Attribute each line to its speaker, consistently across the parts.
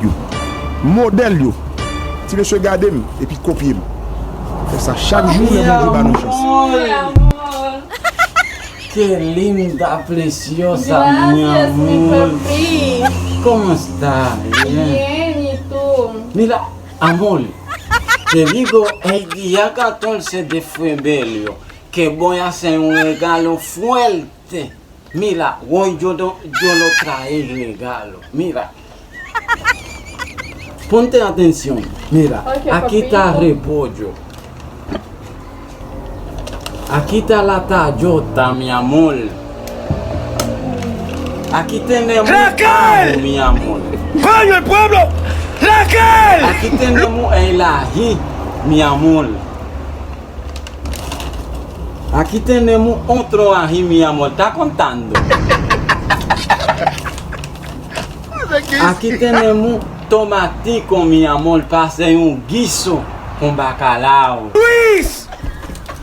Speaker 1: yo, modèle yo. Si monsieur garde et puis copier. Fais ça chaque jour, le monde va nous chance.
Speaker 2: Qué linda, preciosa, mi amor. ¿Cómo estás?
Speaker 3: Bien, ¿y tú?
Speaker 2: Mira, amor, te digo el día 14 de febrero que voy a hacer un regalo fuerte. Mira, hoy yo lo trae el regalo. Mira. Ponte atención. Mira,
Speaker 3: Ay, qué
Speaker 2: aquí está
Speaker 3: papito.
Speaker 2: repollo. Aquí está la tallota, mi amor. Aquí tenemos
Speaker 1: ¡Raquel!
Speaker 2: ajo, mi amor.
Speaker 1: ¡Coño, el pueblo! ¡Raquel!
Speaker 2: Aquí tenemos el ají, mi amor. Aquí tenemos otro ají, mi amor. ¿Está contando? Aquí tenemos tomatico, mi amor, para hacer un guiso con bacalao.
Speaker 1: ¡Luis!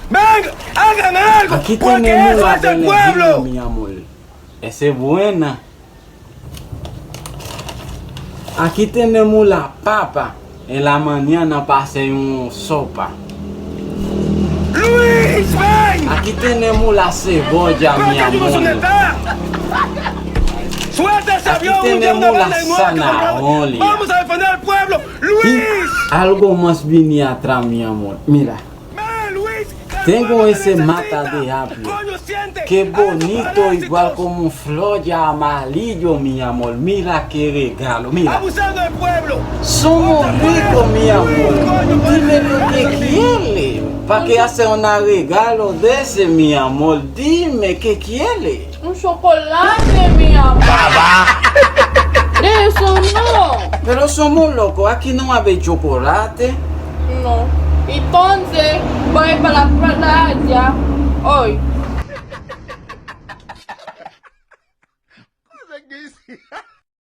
Speaker 1: ¡Ven! ¡Hagan algo!
Speaker 2: Aquí
Speaker 1: ¡Porque
Speaker 2: tenemos
Speaker 1: eso
Speaker 2: la
Speaker 1: es el
Speaker 2: berenjena,
Speaker 1: pueblo!
Speaker 2: mi amor. Esa es buena. Aquí tenemos la papa en la mañana para hacer una sopa.
Speaker 1: ¡Luis, ven!
Speaker 2: Aquí tenemos la cebolla, mi
Speaker 1: ¡Porque ayúdanos
Speaker 2: amor.
Speaker 1: donde está! ¡Suelta ese
Speaker 2: Aquí
Speaker 1: avión! ¡Un
Speaker 2: tenemos
Speaker 1: de
Speaker 2: la
Speaker 1: banda y muerte,
Speaker 2: zanahoria.
Speaker 1: ¡Vamos a defender al pueblo!
Speaker 2: Y
Speaker 1: ¡Luis!
Speaker 2: algo más viene atrás, mi amor. Mira,
Speaker 1: ¡Ven, Luis!
Speaker 2: tengo
Speaker 1: ¡El
Speaker 2: ese
Speaker 1: pueblo te
Speaker 2: mata
Speaker 1: necesita!
Speaker 2: de apio.
Speaker 1: ¡Coño, siente!
Speaker 2: Qué
Speaker 1: ¡Altos
Speaker 2: bonito,
Speaker 1: parásitos!
Speaker 2: igual como un flor ya amarillo, mi amor. Mira qué regalo, mira.
Speaker 1: ¡Abusando del pueblo!
Speaker 2: Somos ricos, mi amor.
Speaker 1: Coño,
Speaker 2: Dime lo que quieres. ¿Para qué hacer un regalo de ese, mi amor? Dime qué quieres.
Speaker 3: Un chocolate, mi amor. Eso no.
Speaker 2: Pero somos locos, aquí no hay chocolate.
Speaker 3: No. Entonces, voy para la playa hoy.